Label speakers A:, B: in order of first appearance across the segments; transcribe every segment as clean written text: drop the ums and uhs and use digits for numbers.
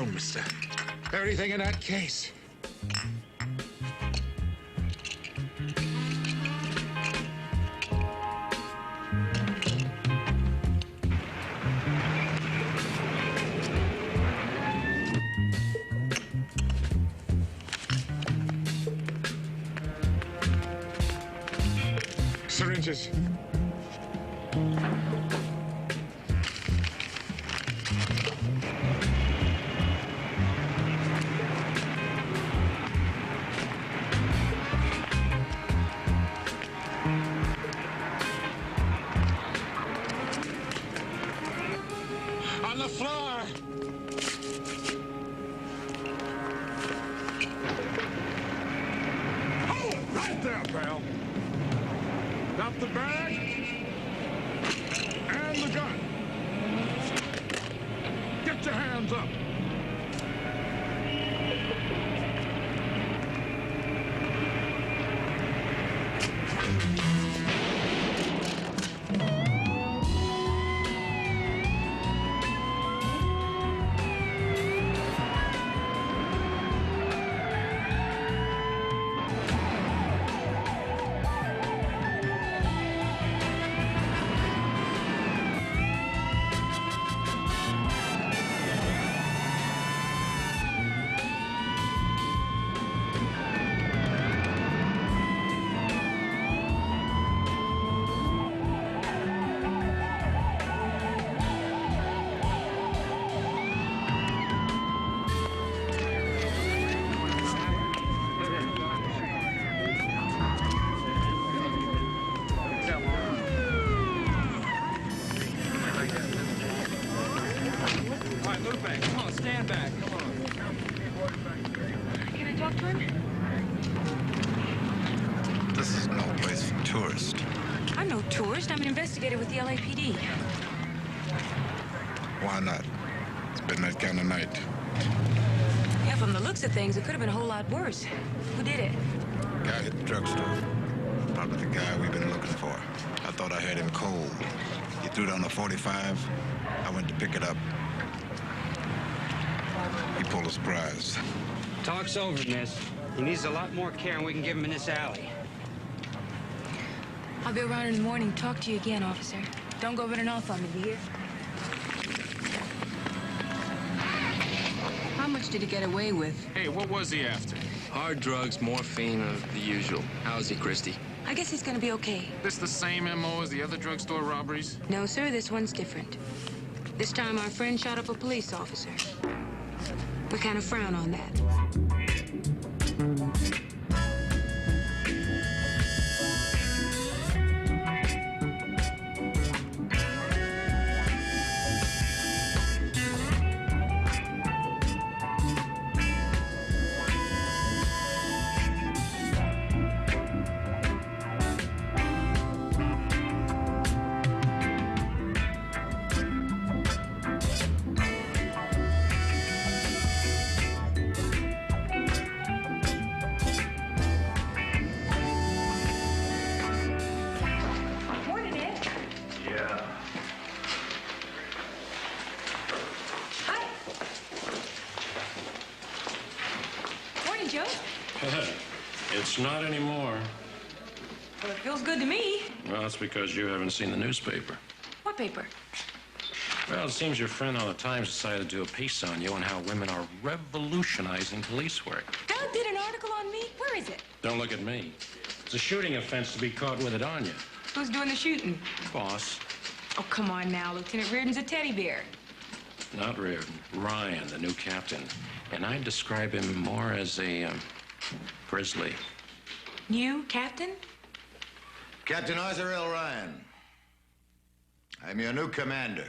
A: phone, mister. Everything in that case. Syringes. On the floor. Hold it right there, pal. Got the bag and the gun. Get your hands up.
B: I'm an investigator with the LAPD.
A: Why not? It's been that kind of night.
B: Yeah, from the looks of things, it could have been a whole lot worse. Who did it?
A: Guy at the drugstore. Probably the guy we've been looking for. I thought I had him cold. He threw down a .45. I went to pick it up. He pulled a surprise.
C: Talk's over, miss. He needs a lot more care than we can give him in this alley.
B: I'll be around in the morning. Talk to you again, officer. Don't go running off on me, you hear? How much did he get away with?
D: Hey, what was he after?
E: Hard drugs, morphine, the usual. How's he, Christie?
B: I guess he's gonna be okay.
D: This the same MO as the other drugstore robberies?
B: No, sir, this one's different. This time our friend shot up a police officer. We kind of frown on that.
F: It's not anymore.
B: Well, it feels good to me.
F: Well, that's because you haven't seen the newspaper.
B: What paper?
F: Well, it seems your friend on the Times decided to do a piece on you and how women are revolutionizing police work.
B: Doug did an article on me? Where is it?
F: Don't look at me. It's a shooting offense to be caught with it on you.
B: Who's doing the shooting?
F: Boss.
B: Oh, come on now. Lieutenant Reardon's a teddy bear.
F: Not Reardon. Ryan, the new captain. And I'd describe him more as a grizzly.
B: New captain?
A: Captain Arthur L. Ryan. I'm your new commander.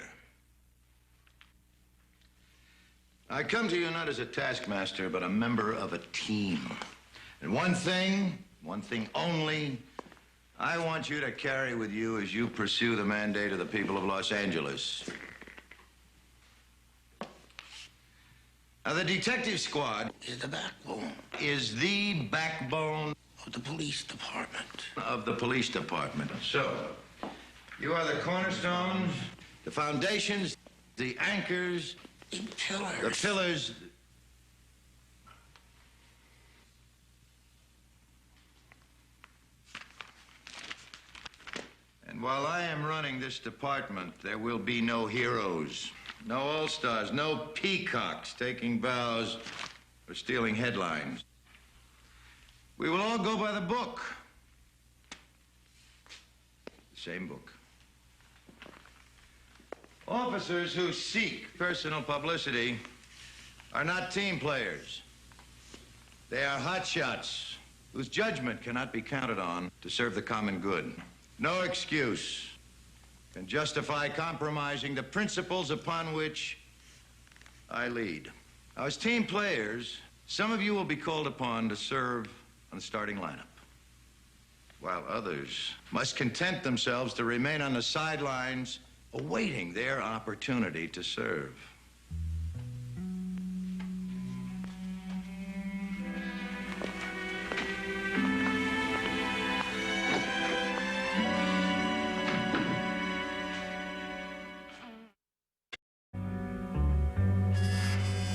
A: I come to you not as a taskmaster, but a member of a team. And one thing only, I want you to carry with you as you pursue the mandate of the people of Los Angeles. Now, the detective squad
G: is the backbone.
A: Is the backbone
G: of the police department.
A: Of the police department. So, you are the cornerstones, the foundations, the anchors,
G: The pillars.
A: The pillars... And while I am running this department, there will be no heroes, no all-stars, no peacocks taking bows or stealing headlines. We will all go by the book. The same book. Officers who seek personal publicity are not team players. They are hotshots whose judgment cannot be counted on to serve the common good. No excuse can justify compromising the principles upon which I lead. Now, as team players, some of you will be called upon to serve on the starting lineup, while others must content themselves to remain on the sidelines awaiting their opportunity to serve.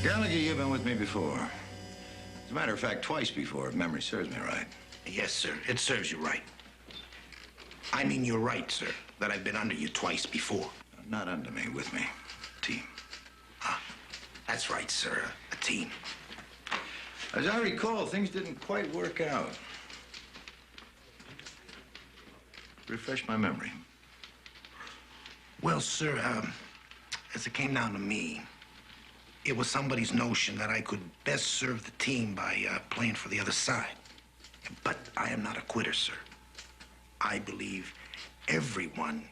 A: Gallagher, you've been with me before. As a matter of fact, twice before, if memory serves me right.
G: Yes, sir. It serves you right. I mean, you're right, sir, that I've been under you twice before.
A: Not under me, with me. Team.
G: Ah, that's right, sir. A team.
A: As I recall, things didn't quite work out. Refresh my memory.
G: Well, sir, as it came down to me, it was somebody's notion that I could best serve the team by playing for the other side. But I am not a quitter, sir. I believe everyone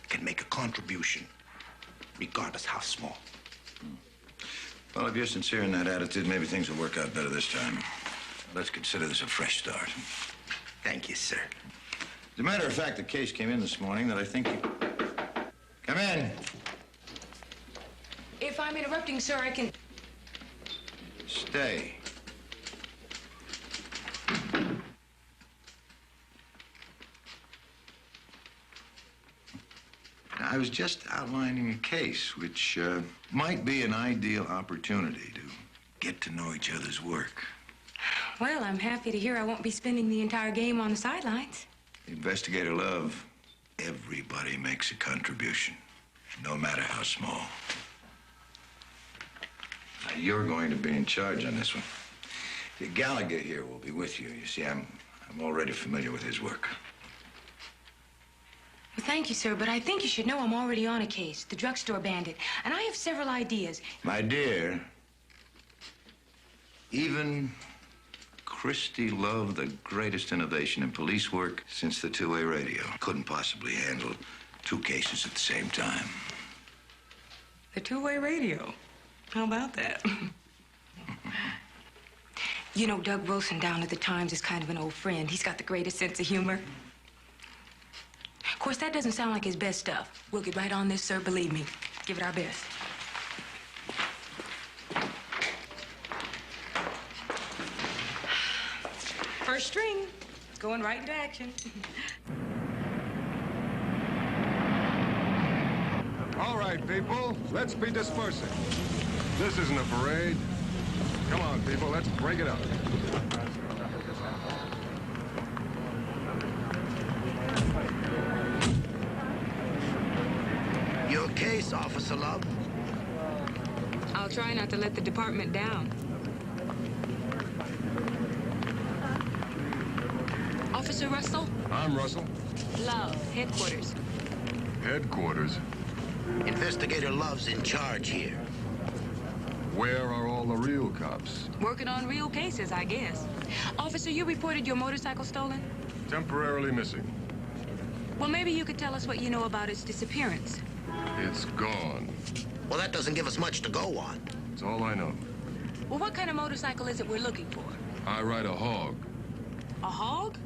G: can make a contribution, regardless how small.
A: Well, if you're sincere in that attitude, maybe things will work out better this time. Let's consider this a fresh start.
G: Thank you, sir.
A: As a matter of fact, the case came in this morning that I think you... Come in.
B: If I'm interrupting, sir, I can...
A: Stay. Now, I was just outlining a case which might be an ideal opportunity to get to know each other's work.
B: Well, I'm happy to hear I won't be spending the entire game on the sidelines.
A: Investigator Love, everybody makes a contribution, no matter how small. Now, you're going to be in charge on this one. Gallagher here will be with you. You see, I'm already familiar with his work.
B: Well, thank you, sir, but I think you should know I'm already on a case, the Drug Store Bandit, and I have several ideas.
A: My dear, even Christie loved the greatest innovation in police work since the two-way radio. Couldn't possibly handle two cases at the same time.
B: The two-way radio? How about that? You know, Doug Wilson down at the Times is kind of an old friend. He's got the greatest sense of humor. Of course, that doesn't sound like his best stuff. We'll get right on this, sir, believe me. Give it our best. First string, going right into action.
H: All right, people, let's be dispersing. This isn't a parade. Come on, people, let's break it up.
G: Your case, Officer Love.
B: I'll try not to let the department down. Officer Russell?
H: I'm Russell.
B: Love, headquarters.
H: Headquarters.
G: Investigator Love's in charge here.
H: Where are all the real cops?
B: Working on real cases, I guess. Officer, you reported your motorcycle stolen?
H: Temporarily missing.
B: Well, maybe you could tell us what you know about its disappearance.
H: It's gone.
G: Well, that doesn't give us much to go on.
H: That's all I know.
B: Well, what kind of motorcycle is it we're looking for?
H: I ride a hog.
B: A hog?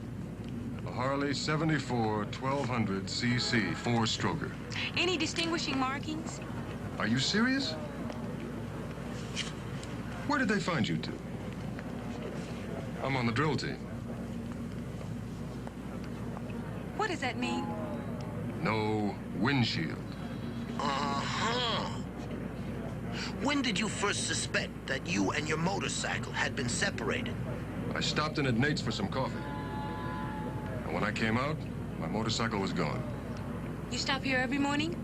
H: A Harley 74 1200 cc 4-stroker.
B: Any distinguishing markings?
H: Are you serious? Where did they find you two? I'm on the drill team.
B: What does that mean?
H: No windshield.
G: Uh-huh. When did you first suspect that you and your motorcycle had been separated?
H: I stopped in at Nate's for some coffee. And when I came out, my motorcycle was gone.
B: You stop here every morning?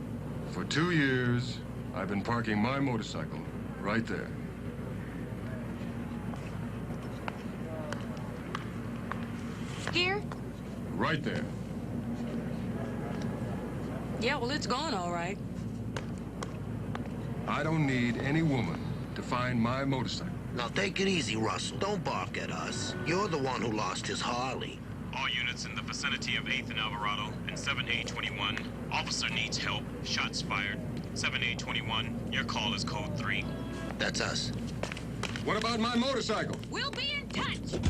H: For 2 years, I've been parking my motorcycle right there.
B: Here?
H: Right there.
B: Yeah, well, it's gone all right.
H: I don't need any woman to find my motorcycle.
G: Now take it easy, Russell. Don't bark at us. You're the one who lost his Harley.
I: All units in the vicinity of 8th and Alvarado and 7A21. Officer needs help. Shots fired. 7A21, your call is code 3.
G: That's us.
H: What about my motorcycle?
B: We'll be in touch!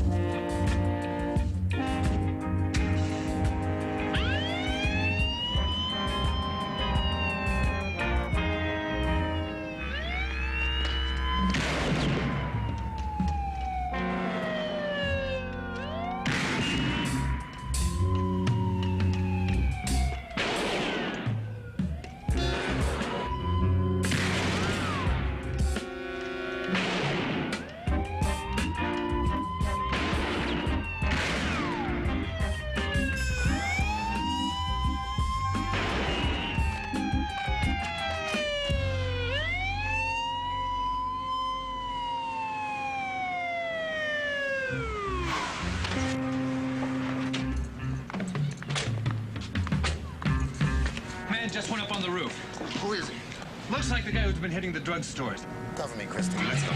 C: Man just went up on the roof.
G: Who is he?
C: Looks like the guy who's been hitting the drugstores.
G: Cover me, Christie.
C: Let's go.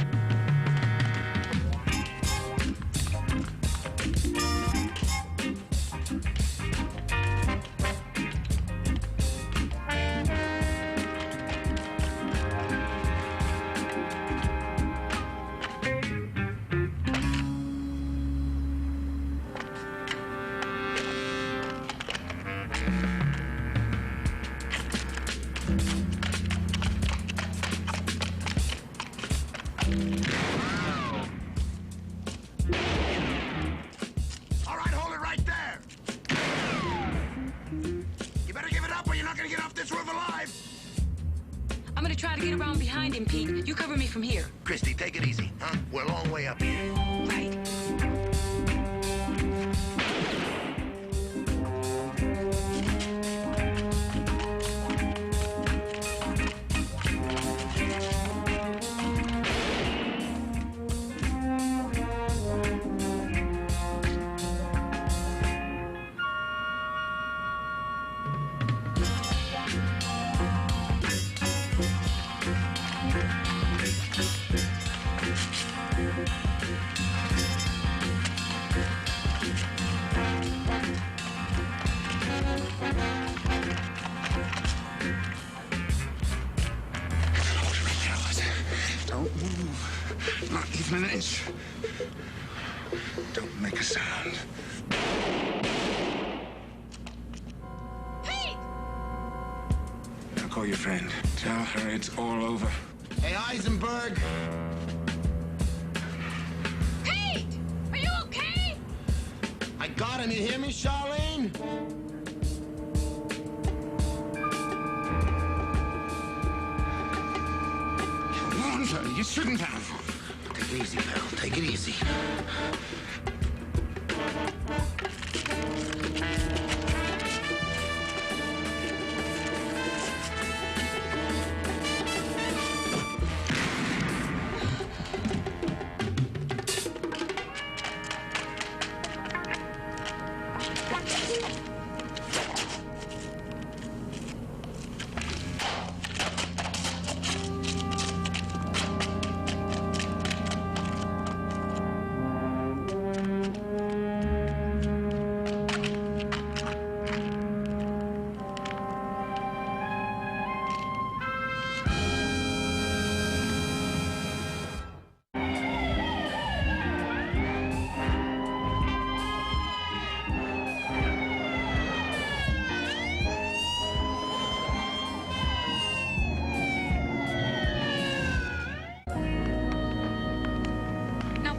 G: All right, hold it right there. You better give it up or you're not gonna get off this roof alive.
B: I'm gonna try to get around behind him, Pete. You cover me from here.
G: Christie, take it easy, huh? We're a long way up here.
B: Right.
G: Don't move. Not even an inch. Don't make a sound.
B: Pete!
G: Now call your friend. Tell her it's all over. Hey, Eisenberg.
B: Pete! Are you okay?
G: I got him. You hear me, Charlene? You warned her. You shouldn't have. Take it easy, pal. Take it easy.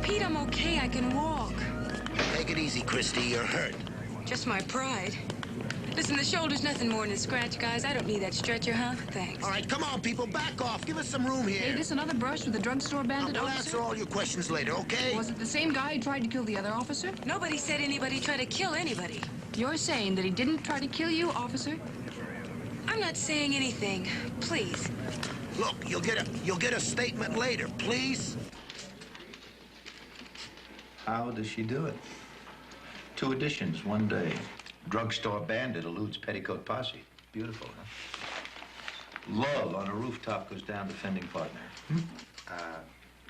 B: Pete, I'm okay. I can walk.
G: Take it easy, Christie. You're hurt.
B: Just my pride. Listen, the shoulder's nothing more than a scratch, guys. I don't need that stretcher, huh? Thanks.
G: All right, come on, people, back off. Give us some room here.
J: Hey, this another brush with the drugstore bandit
G: We'll
J: officer?
G: answer all your questions later, okay?
J: Was it the same guy who tried to kill the other officer?
B: Nobody said anybody tried to kill anybody.
J: You're saying that he didn't try to kill you, officer?
B: I'm not saying anything. Please.
G: Look, you'll get a statement later, please.
A: How does she do it? 2 editions, 1 day. Drug Store Bandit eludes petticoat posse. Beautiful, huh? Love on a rooftop goes down defending partner.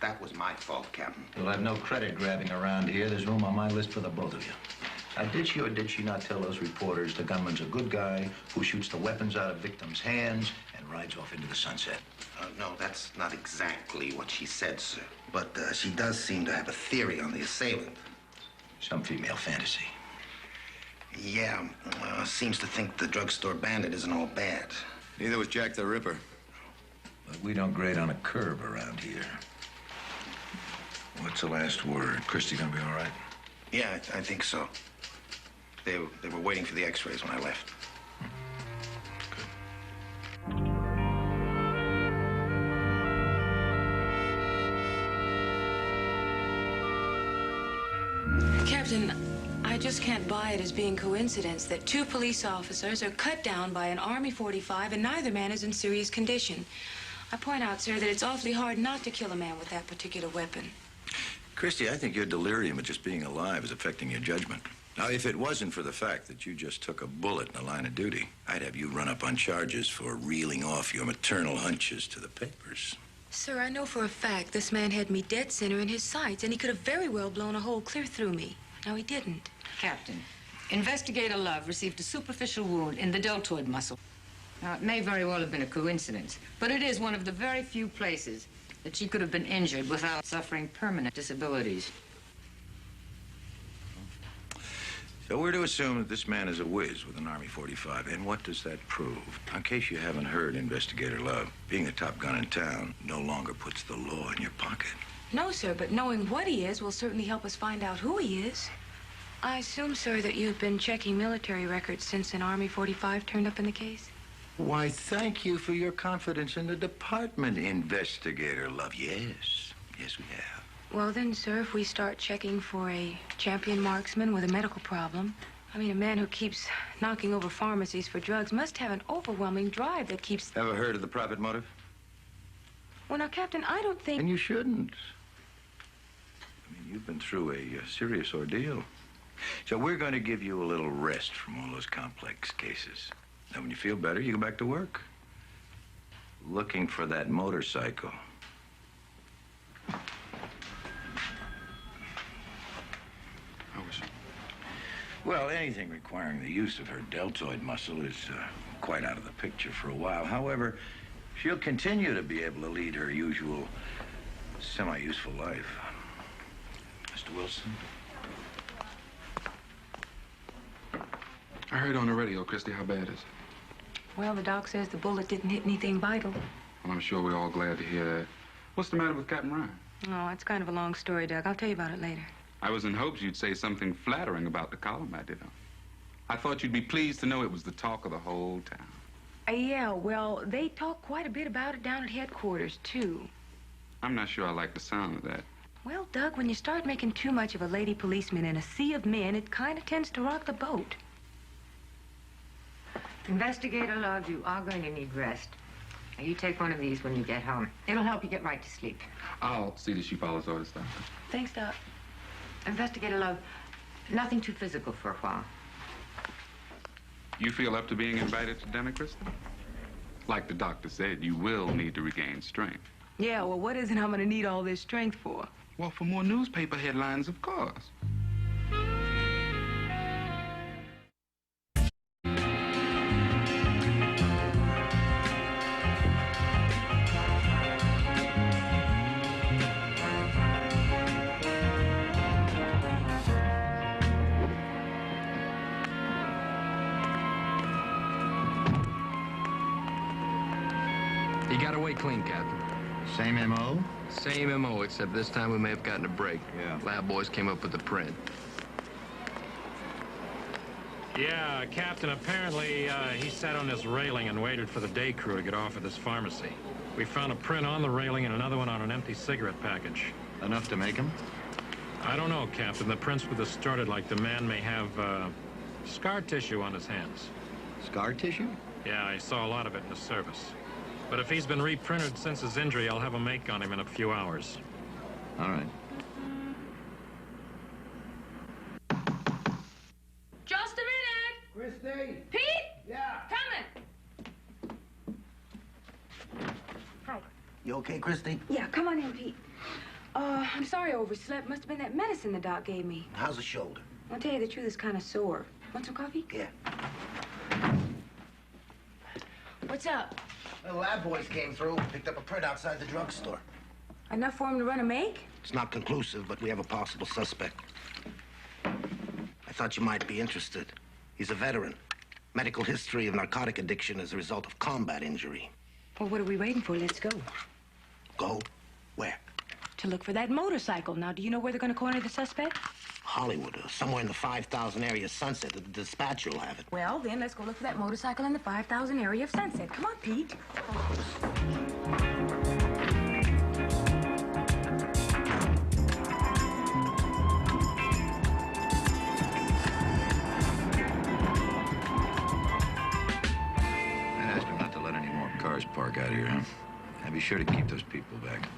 G: That was my fault, Captain.
A: You'll have no credit grabbing around here. There's room on my list for the both of you. Now, did she or did she not tell those reporters the gunman's a good guy who shoots the weapons out of victims' hands and rides off into the sunset?
G: No, that's not exactly what she said, sir. But she does seem to have a theory on the assailant.
A: Some female fantasy.
G: Yeah, seems to think the drugstore bandit isn't all bad.
A: Neither was Jack the Ripper. But we don't grade on a curve around here. What's the last word? Christie gonna be all right?
G: Yeah, I think so. They were waiting for the x-rays when I left.
B: Captain, I just can't buy it as being coincidence that 2 police officers are cut down by an Army 45 and neither man is in serious condition. I point out, sir, that it's awfully hard not to kill a man with that particular weapon.
A: Christie, I think your delirium at just being alive is affecting your judgment. Now, if it wasn't for the fact that you just took a bullet in the line of duty, I'd have you run up on charges for reeling off your maternal hunches to the papers.
B: Sir, I know for a fact this man had me dead center in his sights, and he could have very well blown a hole clear through me. Now, he didn't.
K: Captain, Investigator Love received a superficial wound in the deltoid muscle. Now, it may very well have been a coincidence, but it is one of the very few places that she could have been injured without suffering permanent disabilities.
A: So we're to assume that this man is a whiz with an Army 45. And what does that prove? In case you haven't heard, Investigator Love, being the top gun in town no longer puts the law in your pocket.
B: No, sir, but knowing what he is will certainly help us find out who he is. I assume, sir, that you've been checking military records since an Army 45 turned up in the case?
A: Why, thank you for your confidence in the department, Investigator Love. Yes. Yes, we have.
B: Well, then, sir, if we start checking for a champion marksman with a medical problem, I mean, a man who keeps knocking over pharmacies for drugs must have an overwhelming drive that keeps...
A: Ever heard of the profit motive?
B: Well, now, Captain, I don't think...
A: And you shouldn't. I mean, you've been through a serious ordeal. So we're going to give you a little rest from all those complex cases. Then when you feel better, you go back to work. Looking for that motorcycle. Well, anything requiring the use of her deltoid muscle is quite out of the picture for a while. However, she'll continue to be able to lead her usual semi-useful life. Mr. Wilson?
L: I heard on the radio, Christie, how bad is it?
B: Well, the doc says the bullet didn't hit anything vital.
L: Well, I'm sure we're all glad to hear that. What's the matter with Captain Ryan?
B: Oh, it's kind of a long story, Doug. I'll tell you about it later.
L: I was in hopes you'd say something flattering about the column I did on. I thought you'd be pleased to know it was the talk of the whole town.
B: Yeah, well, they talk quite a bit about it down at headquarters, too.
L: I'm not sure I like the sound of that.
B: Well, Doug, when you start making too much of a lady policeman in a sea of men, it kind of tends to rock the boat.
K: Investigator Love, you are going to need rest. Now, you take one of these when you get home. It'll help you get right to sleep.
L: I'll see that she follows orders, Doctor.
B: Thanks, Doc.
K: Investigator Love, nothing too physical for a while.
L: You feel up to being invited to dinner, Christie? Like the doctor said, you will need to regain strength.
B: Yeah, well, what is it I'm going to need all this strength for?
L: Well, for more newspaper headlines, of course.
E: He got away clean, Captain.
A: Same M.O.?
E: Same M.O., except this time we may have gotten a break.
A: Yeah.
E: Lab boys came up with the print.
F: Yeah, Captain, apparently he sat on this railing and waited for the day crew to get off at this pharmacy. We found a print on the railing and another one on an empty cigarette package.
A: Enough to make him?
F: I don't know, Captain. The prints were distorted like the man may have scar tissue on his hands.
A: Scar tissue?
F: Yeah, I saw a lot of it in the service. But if he's been reprinted since his injury, I'll have a make on him in a few hours.
A: All right.
B: Just a minute!
G: Christie?
B: Pete?
G: Yeah.
B: Coming! Hi.
G: You okay, Christie?
B: Yeah, come on in, Pete. I'm sorry I overslept. Must have been that medicine the doc gave me.
G: How's the shoulder?
B: I'll tell you the truth, it's kind of sore. Want some coffee?
G: Yeah.
B: What's up?
G: The lab boys came through, picked up a print outside the drugstore.
B: Enough for him to run a make?
G: It's not conclusive, but we have a possible suspect. I thought you might be interested. He's a veteran. Medical history of narcotic addiction as a result of combat injury.
B: Well, what are we waiting for? Let's go.
G: Go? Where?
B: To look for that motorcycle. Now, do you know where they're going to corner the suspect?
G: Hollywood, somewhere in the 5,000 area of Sunset. The dispatcher will have it.
B: Well, then let's go look for that motorcycle in the 5,000 area of Sunset. Come on, Pete.
A: I'd ask him not to let any more cars park out here, huh? And be sure to keep those people back.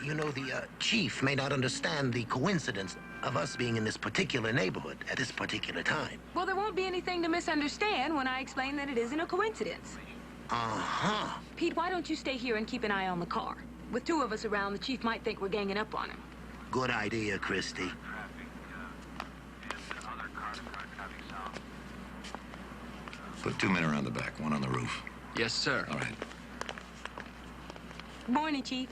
G: You know, the chief may not understand the coincidence of us being in this particular neighborhood at this particular time.
B: Well, there won't be anything to misunderstand when I explain that it isn't a coincidence.
G: Uh-huh.
B: Pete, why don't you stay here and keep an eye on the car? With two of us around, the chief might think we're ganging up on him.
G: Good idea, Christie.
A: Put 2 men around the back, one on the roof.
E: Yes, sir.
A: All right.
B: Morning, Chief.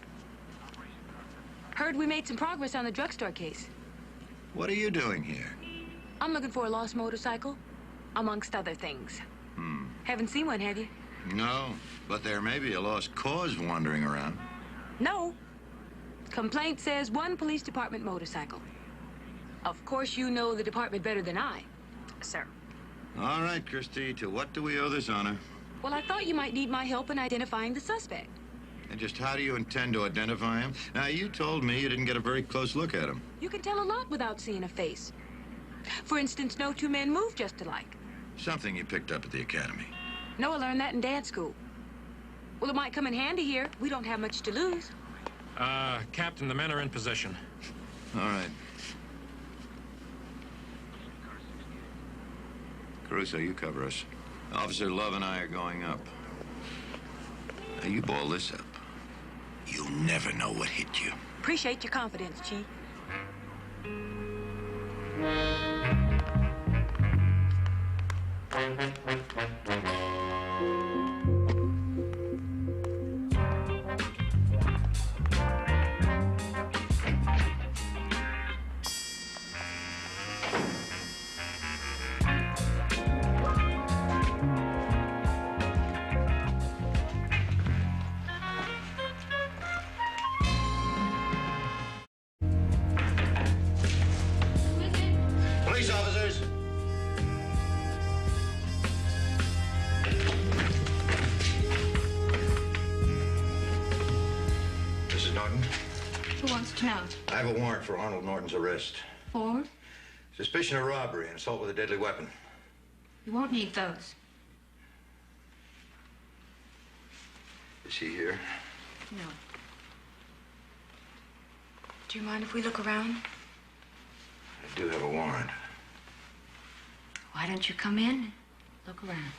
B: Heard we made some progress on the drugstore case.
A: What are you doing here?
B: I'm looking for a lost motorcycle, amongst other things. Haven't seen one, have you?
A: No, but there may be a lost cause wandering around.
B: No. Complaint says one police department motorcycle. Of course, you know the department better than I, sir.
A: All right, Christie, to what do we owe this honor?
B: Well, I thought you might need my help in identifying the suspect.
A: And just how do you intend to identify him? Now, you told me you didn't get a very close look at him.
B: You can tell a lot without seeing a face. For instance, no two men move just alike.
A: Something you picked up at the academy.
B: No, I learned that in dance school. Well, it might come in handy here. We don't have much to lose.
F: Captain, the men are in position.
A: All right. Caruso, you cover us. Officer Love and I are going up. Now, you ball this up. You'll never know what hit you.
B: Appreciate your confidence, Chief.
A: Police officers! Mrs. Norton,
J: Who wants to know?
A: I have a warrant for Arnold Norton's arrest.
J: For?
A: Suspicion of robbery and assault with a deadly weapon.
J: You won't need those.
A: Is he here?
J: No.
B: Do you mind if we look around?
A: I do have a warrant.
J: Why don't you come in? Look around.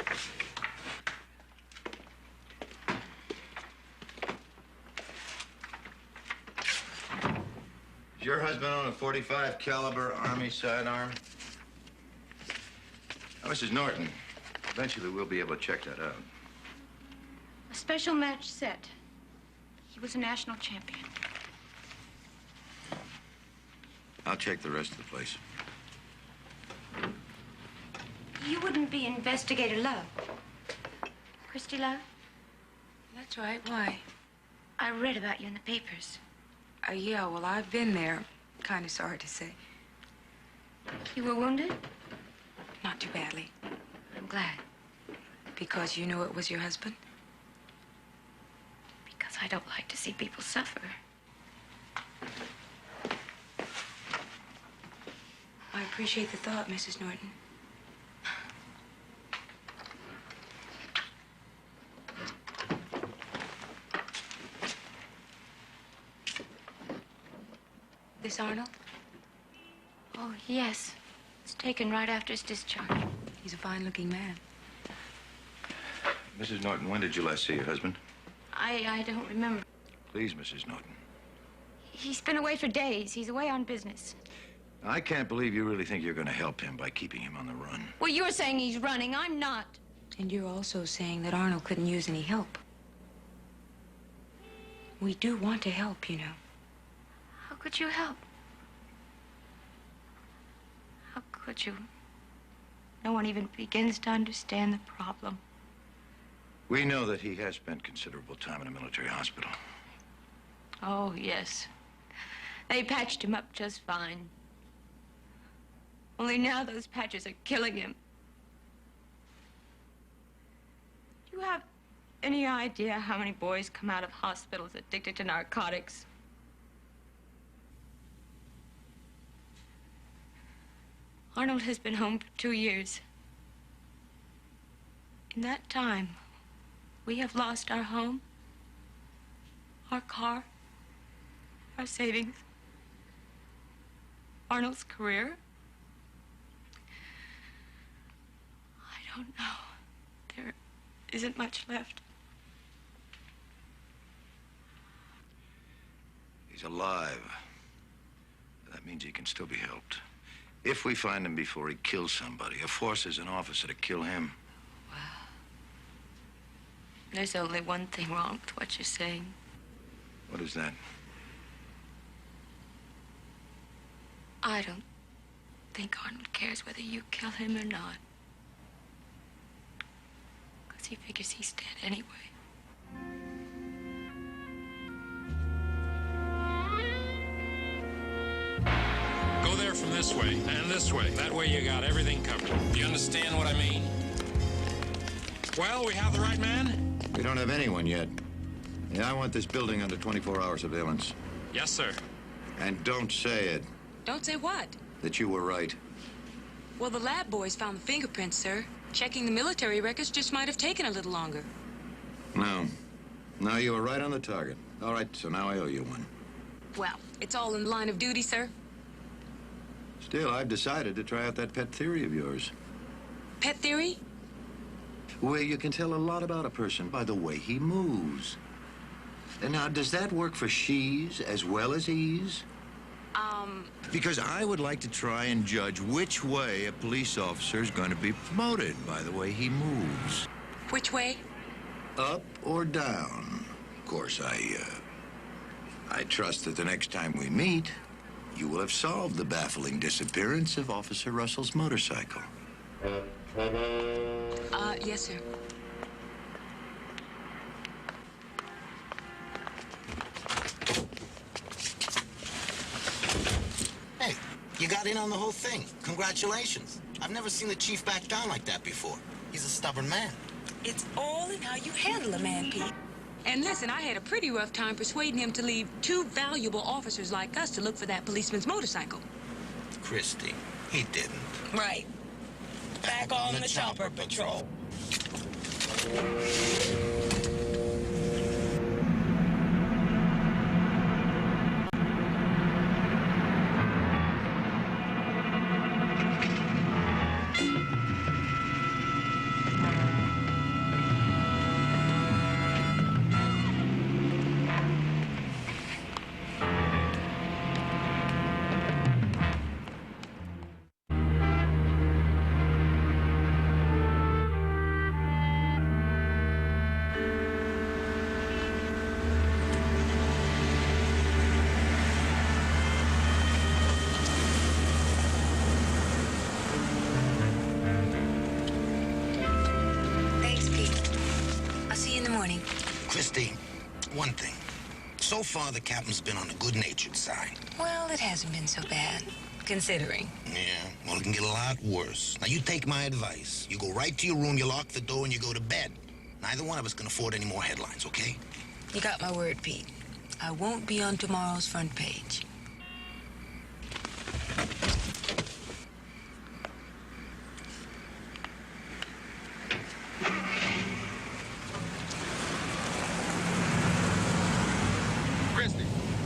A: Does your husband own a .45 caliber Army sidearm? Now, Mrs. Norton, eventually we'll be able to check that out.
M: A special match set. He was a national champion.
A: I'll check the rest of the place.
M: You wouldn't be Investigator Love. Christie Love?
B: That's right. Why?
M: I read about you in the papers.
B: Yeah, well, I've been there. Kind of sorry to say.
M: You were wounded?
B: Not too badly.
M: I'm glad.
B: Because you knew it was your husband?
M: Because I don't like to see people suffer.
B: I appreciate the thought, Mrs. Norton. This Arnold?
M: Oh, yes. It's taken right after his discharge.
B: He's a fine-looking man.
A: Mrs. Norton, when did you last see your husband?
M: I don't remember.
A: Please, Mrs. Norton.
M: He's been away for days. He's away on business.
A: I can't believe you really think you're going to help him by keeping him on the run.
M: Well, you're saying he's running. I'm not.
B: And you're also saying that Arnold couldn't use any help. We do want to help, you know.
M: How could you help? How could you? No one even begins to understand the problem.
A: We know that he has spent considerable time in a military hospital.
M: Oh, yes. They patched him up just fine. Only now those patches are killing him. Do you have any idea how many boys come out of hospitals addicted to narcotics? Arnold has been home for 2 years. In that time, we have lost our home, our car, our savings, Arnold's career. I don't know. There isn't much left.
A: He's alive. That means he can still be helped. If we find him before he kills somebody, or forces an officer to kill him.
M: Well, there's only one thing wrong with what you're saying.
A: What is that?
M: I don't think Arnold cares whether you kill him or not. Because he figures he's dead anyway.
F: Go there from this way and this way. That way you got everything covered. You understand what I mean? Well, we have the right man?
A: We don't have anyone yet. Yeah, I want this building under 24-hour surveillance.
F: Yes, sir.
A: And don't say it.
B: Don't say what?
A: That you were right.
B: Well, the lab boys found the fingerprints, sir. Checking the military records just might have taken a little longer.
A: No. No, you were right on the target. All right, so now I owe you one.
B: Well, it's all in the line of duty, sir.
A: Still, I've decided to try out that pet theory of yours.
B: Pet theory?
A: Where you can tell a lot about a person by the way he moves. And now, does that work for she's as well as he's? Because I would like to try and judge which way a police officer is going to be promoted by the way he moves.
B: Which way?
A: Up or down. Of course, I trust that the next time we meet, you will have solved the baffling disappearance of Officer Russell's motorcycle.
B: Yes, sir.
N: Hey, you got in on the whole thing. Congratulations. I've never seen the chief back down like that before. He's a stubborn man.
B: It's all in how you handle a man, Pete. And listen, I had a pretty rough time persuading him to leave 2 valuable officers like us to look for that policeman's motorcycle.
N: Christie, he didn't.
B: Right. Back on the chopper patrol.
N: So far, the captain's been on the good-natured side.
B: Well, it hasn't been so bad, considering.
N: Yeah, well, it can get a lot worse. Now, you take my advice. You go right to your room, you lock the door, and you go to bed. Neither one of us can afford any more headlines, okay?
B: You got my word, Pete. I won't be on tomorrow's front page.
O: Christie.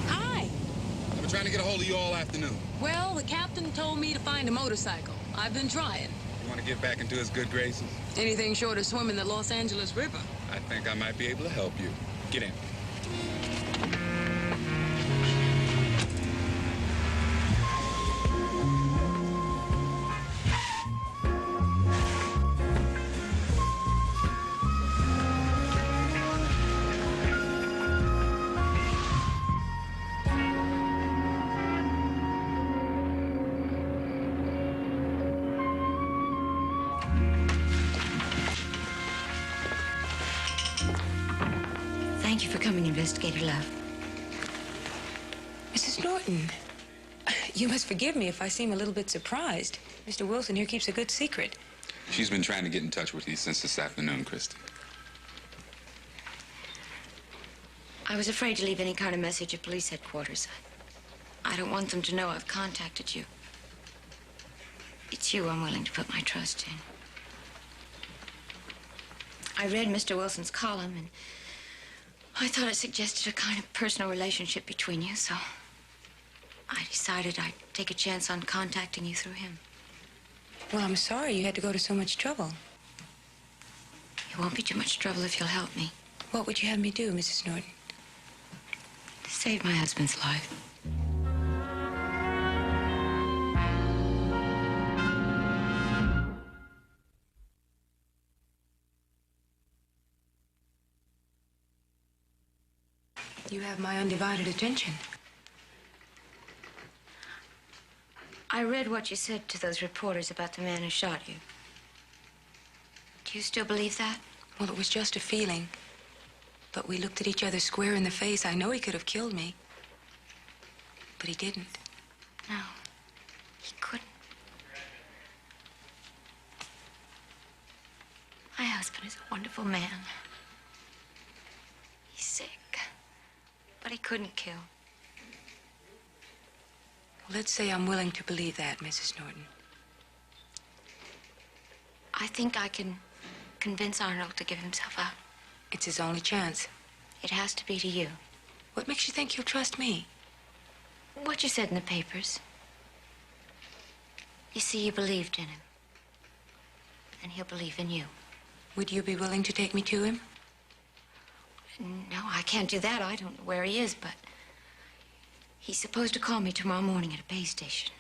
P: Hi.
O: I've been trying to get a hold of you all afternoon.
P: Well, the captain told me to find a motorcycle. I've been trying.
O: You want to get back into his good graces?
P: Anything short of swimming the Los Angeles River.
O: I think I might be able to help you. Get in.
J: Thank you for coming, Investigator Love.
B: Mrs. Norton, you must forgive me if I seem a little bit surprised. Mr. Wilson here keeps a good secret.
L: She's been trying to get in touch with you since this afternoon, Christie.
J: I was afraid to leave any kind of message at police headquarters. I don't want them to know I've contacted you. It's you I'm willing to put my trust in. I read Mr. Wilson's column, and I thought it suggested a kind of personal relationship between you, so I decided I'd take a chance on contacting you through him.
B: Well, I'm sorry you had to go to so much trouble.
J: It won't be too much trouble if you'll help me.
B: What would you have me do, Mrs. Norton?
J: To save my husband's life.
B: You have my undivided attention.
J: I read what you said to those reporters about the man who shot you. Do you still believe that?
B: Well, it was just a feeling. But we looked at each other square in the face. I know he could have killed me. But he didn't.
J: No, he couldn't. My husband is a wonderful man. He's sick, but he couldn't kill.
B: Let's say I'm willing to believe that, Mrs. Norton.
J: I think I can convince Arnold to give himself up.
B: It's his only chance.
J: It has to be to you.
B: What makes you think he'll trust me?
J: What you said in the papers. You see, you believed in him. And he'll believe in you.
B: Would you be willing to take me to him?
J: No, I can't do that. I don't know where he is, but he's supposed to call me tomorrow morning at a pay station.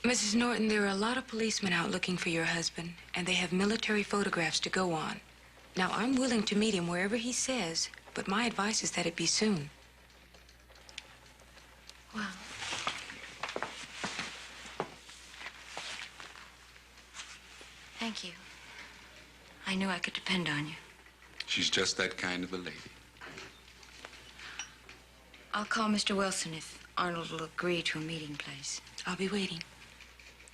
B: Mrs. Norton, there are a lot of policemen out looking for your husband, and they have military photographs to go on. Now, I'm willing to meet him wherever he says, but my advice is that it be soon.
J: Well, thank you. I knew I could depend on you.
L: She's just that kind of a lady.
J: I'll call Mr. Wilson if Arnold will agree to a meeting place.
B: I'll be waiting.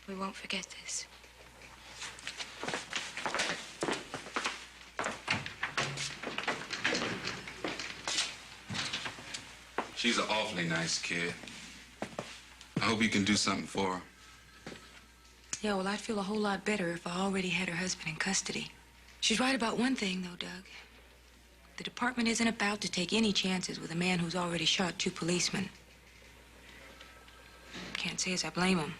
J: We won't forget this.
L: She's an awfully nice kid. I hope you can do something for her.
B: Yeah, well, I'd feel a whole lot better if I already had her husband in custody. She's right about one thing, though, Doug. The department isn't about to take any chances with a man who's already shot 2 policemen. Can't say as I blame him.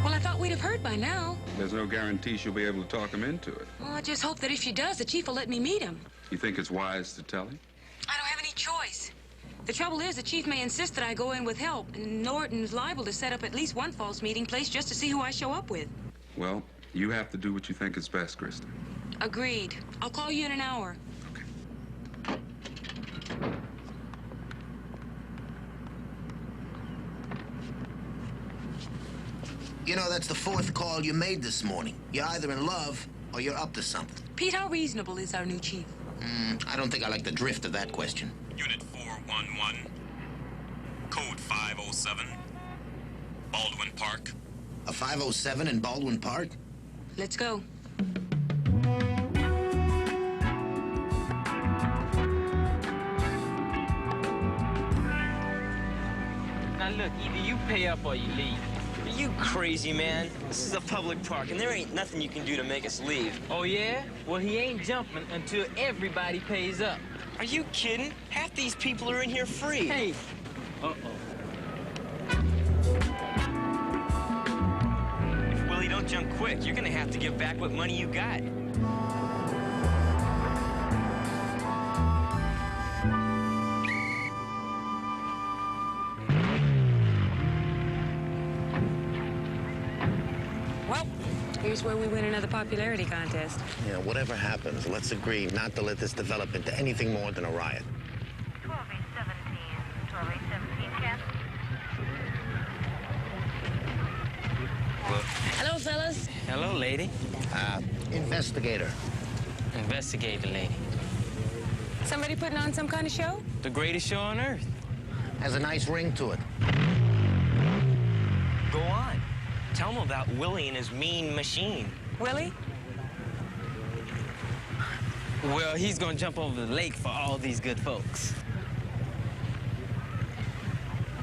P: Well, I thought we'd have heard by now.
L: There's no guarantee she'll be able to talk him into it.
P: Well, I just hope that if she does, the chief will let me meet him.
L: You think it's wise to tell him?
P: I don't have any choice. The trouble is, the chief may insist that I go in with help, and Norton's liable to set up at least one false meeting place just to see who I show up with.
L: Well, you have to do what you think is best, Christie.
P: Agreed. I'll call you in an hour.
N: You know, that's the fourth call you made this morning. You're either in love or you're up to something.
P: Pete, how reasonable is our new chief?
N: I don't think I like the drift of that question.
I: Unit 411, code 507, Baldwin Park.
N: A 507 in Baldwin Park?
P: Let's go.
Q: Now look, either you pay up or you leave.
R: Are you crazy, man? This is a public park, and there ain't nothing you can do to make us leave.
Q: Oh, yeah? Well, he ain't jumping until everybody pays up.
R: Are you kidding? Half these people are in here free.
Q: Hey. Uh-oh.
R: Willie, don't jump quick. You're gonna have to give back what money you got.
B: Well, here's where we win another popularity contest.
N: Yeah, whatever happens, let's agree not to let this develop into anything more than a riot.
S: 12-8-17, Captain.
Q: Hello, fellas. Hello, lady.
N: Investigator.
Q: Investigator, lady.
B: Somebody putting on some kind of show?
Q: The greatest show on earth.
N: Has a nice ring to it.
R: Go on. Tell them about Willie and his mean machine.
B: Willie?
Q: Well, he's gonna jump over the lake for all these good folks.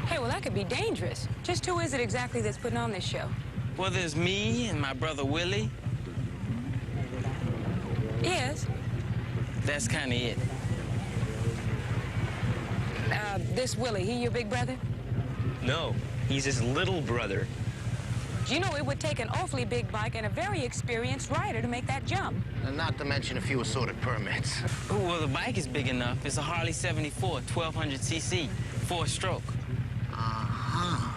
B: Hey, well, that could be dangerous. Just who is it exactly that's putting on this show?
Q: Well, there's me and my brother Willie.
B: Yes.
Q: That's kind of it.
B: This Willie, he your big brother?
R: No, he's his little brother.
B: Do you know it would take an awfully big bike and a very experienced rider to make that jump?
N: And not to mention a few assorted permits.
Q: Oh, well, the bike is big enough. It's a Harley 74, 1200cc, 4-stroke.
N: Uh-huh.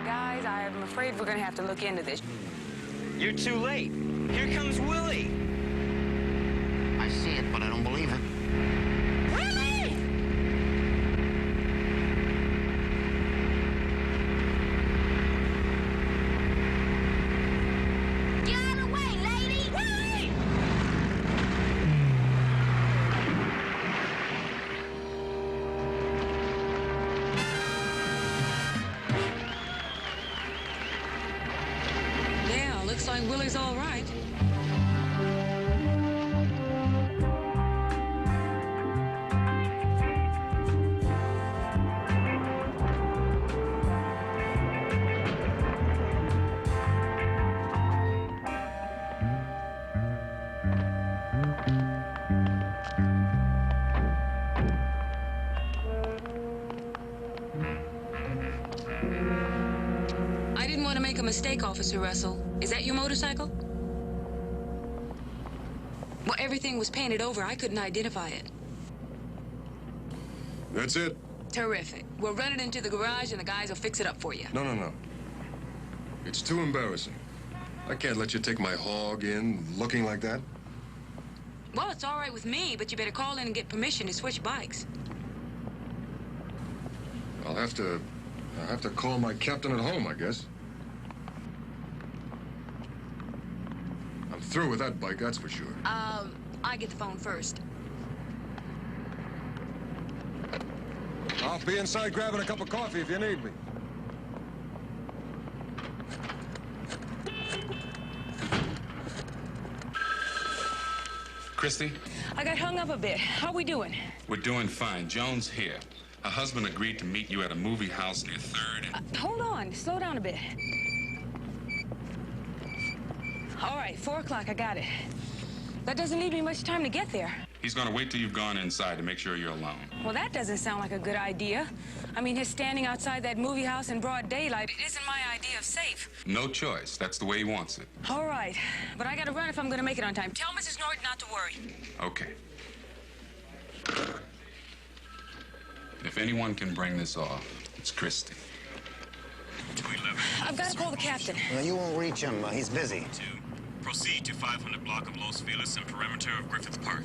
B: Guys, I'm afraid we're going to have to look into this.
R: You're too late. Here comes Willie.
N: I see it, but I don't believe it.
B: Willie!
S: Get out of the way, lady! Willie!
P: Yeah, looks like Willie's all right. I didn't want to make a mistake, Officer Russell. Is that your motorcycle? Well, everything was painted over. I couldn't identify it.
H: That's it?
P: Terrific. We'll run it into the garage and the guys will fix it up for you.
H: No. It's too embarrassing. I can't let you take my hog in looking like that.
P: Well, it's all right with me, but you better call in and get permission to switch bikes.
H: I'll have to call my captain at home, I guess. I'm through with that bike, that's for sure.
P: I get the phone first.
H: I'll be inside grabbing a cup of coffee if you need me.
L: Christie?
B: I got hung up a bit. How we doing?
L: We're doing fine. Joan's here. Her husband agreed to meet you at a movie house near 3rd and...
B: Hold on. Slow down a bit. All right, 4 o'clock. I got it. That doesn't leave me much time to get there.
L: He's gonna wait till you've gone inside to make sure you're alone.
B: Well, that doesn't sound like a good idea. I mean, his standing outside that movie house in broad daylight isn't my idea of safe.
L: No choice. That's the way he wants it.
B: All right, but I gotta run if I'm gonna make it on time. Tell Mrs. Norton not to worry.
L: Okay. If anyone can bring this off, it's Christie.
I: 211.
B: I've got to call the captain.
N: No, you won't reach him. He's busy.
I: 2. Proceed to 500 block of Los Feliz and perimeter of Griffith Park.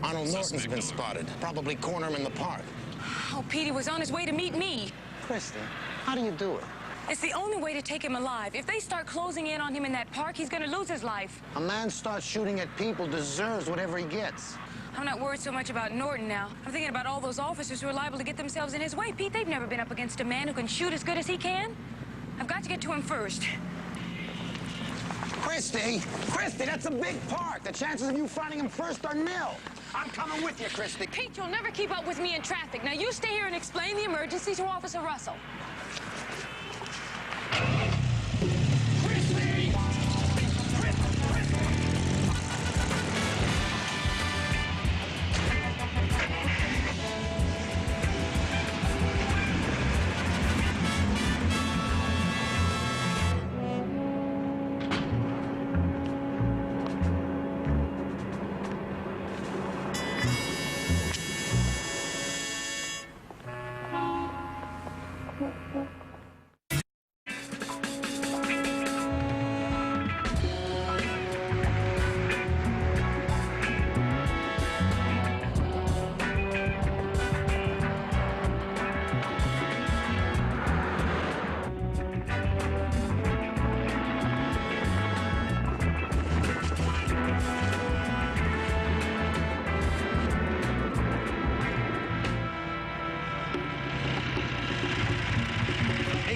N: Arnold Norton's been spotted. Probably corner him in the park.
B: Oh, Pete, he was on his way to meet me.
T: Christie, how do you do it?
B: It's the only way to take him alive. If they start closing in on him in that park, he's gonna lose his life.
T: A man starts shooting at people deserves whatever he gets.
B: I'm not worried so much about Norton now. I'm thinking about all those officers who are liable to get themselves in his way. Pete, they've never been up against a man who can shoot as good as he can. I've got to get to him first.
T: Christie! Christie, that's a big park. The chances of you finding him first are nil. I'm coming with you, Christie.
B: Pete, you'll never keep up with me in traffic. Now, you stay here and explain the emergency to Officer Russell.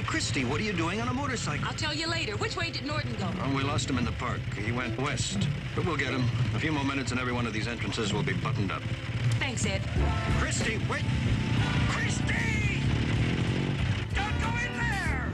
U: Christie, what are you doing on a motorcycle?
P: I'll tell you later. Which way did Norton go?
U: We lost him in the park. He went west. But we'll get him. A few more minutes and every one of these entrances will be buttoned up.
P: Thanks, Ed.
U: Christie, wait! Christie! Don't go in there!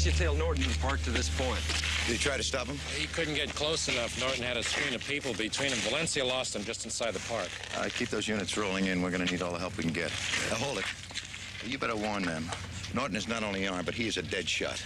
V: You tailed Norton from the park to this point.
A: Did you try to stop him?
F: He couldn't get close enough. Norton had a screen of people between him. Valencia lost him just inside the park.
A: Keep those units rolling in. We're going to need all the help we can get. Hold it. You better warn them. Norton is not only armed, but he is a dead shot.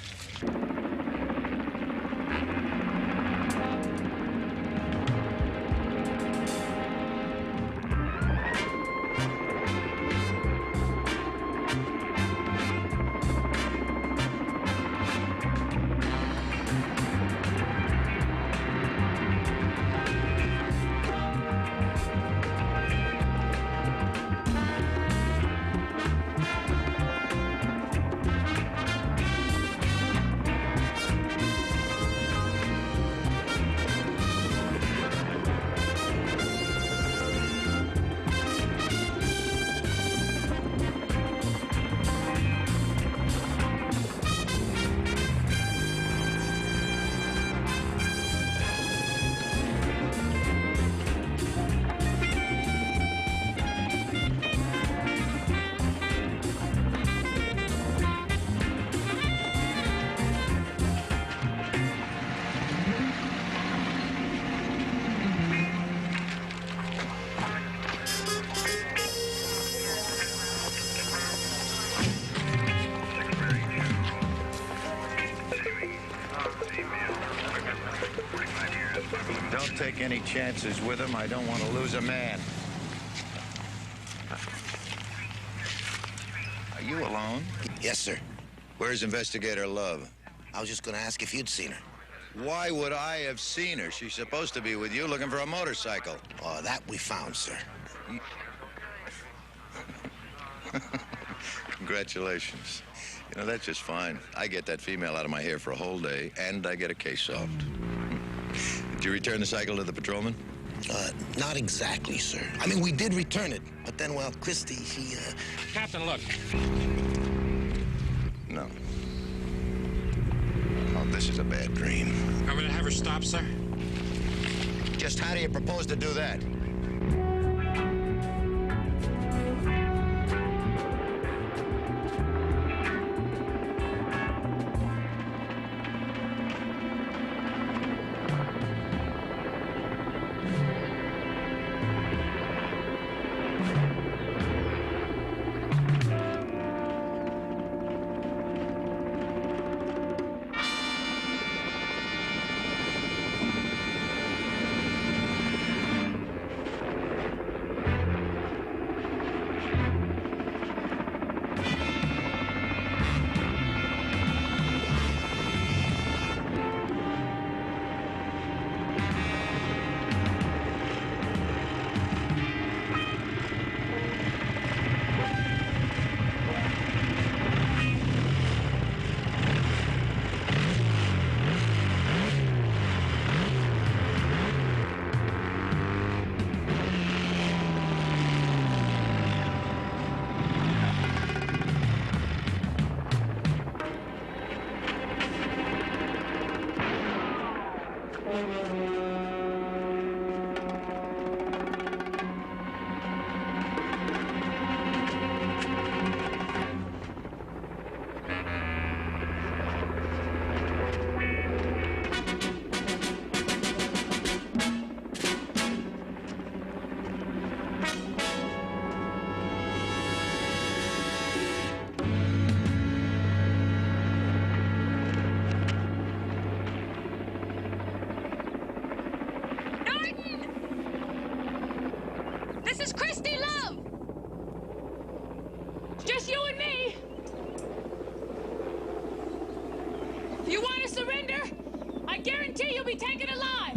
A: Don't take any chances with him. I don't want to lose a man. Are you alone?
N: Yes, sir.
A: Where's Investigator Love?
N: I was just going to ask if you'd seen her.
A: Why would I have seen her? She's supposed to be with you looking for a motorcycle.
N: Oh, that we found, sir.
A: Congratulations. You know, that's just fine. I get that female out of my hair for a whole day, and I get a case solved. Did you return the cycle to the patrolman?
N: Not exactly, sir. I mean, we did return it, but then, well, Christie, he,
F: Captain, look.
A: No. Oh, this is a bad dream.
F: I'm gonna have her stop, sir.
A: Just how do you propose to do that?
M: be taken alive!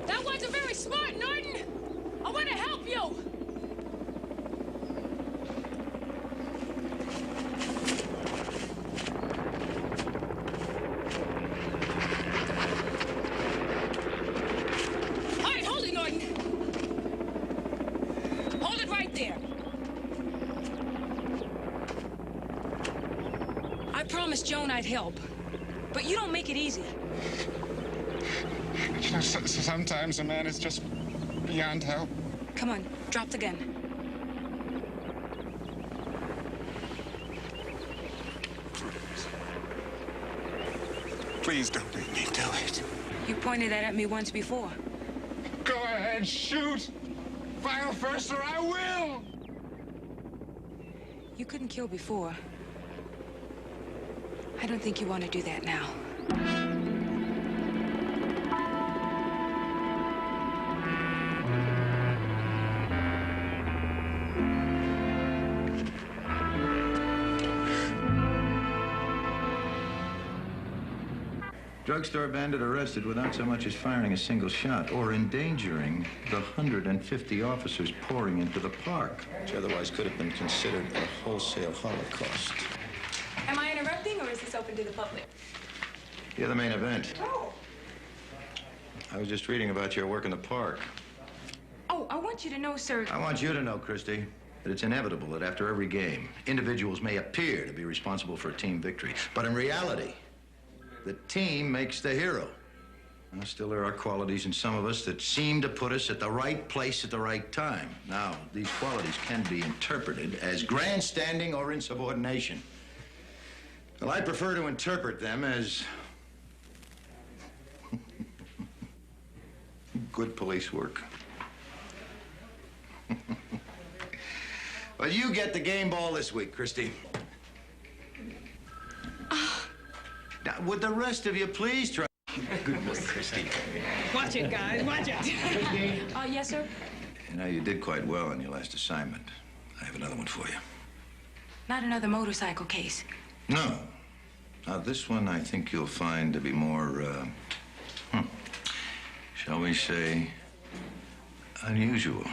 M: That wasn't very smart, Norton! I want to help you! All right, hold it, Norton. Hold it right there.
P: I promised Joan I'd help, but you don't make it easy.
O: You know, sometimes a man is just beyond help.
P: Come on, drop the gun.
O: Please don't make me do it.
P: You pointed that at me once before.
O: Go ahead, shoot. Fire first or I will.
P: You couldn't kill before. I don't think you want to do that now.
A: Drug Store Bandit arrested without so much as firing a single shot or endangering the 150 officers pouring into the park, which otherwise could have been considered a wholesale holocaust.
B: Am I interrupting, or is this open to the public?
A: You're the main event.
B: Oh.
A: I was just reading about your work in the park.
B: Oh, I want you to know, sir.
A: I want you to know, Christie, that it's inevitable that after every game, individuals may appear to be responsible for a team victory. But in reality, the team makes the hero. Well, still, there are qualities in some of us that seem to put us at the right place at the right time. Now, these qualities can be interpreted as grandstanding or insubordination. Well, I prefer to interpret them as good police work. Well, you get the game ball this week, Christie. Now, would the rest of you please try? Good boy, Christie.
B: Watch it, guys. Watch it. Yes, sir?
A: You know, you did quite well on your last assignment. I have another one for you.
B: Not another motorcycle case.
A: No. Now, this one I think you'll find to be more, shall we say, unusual.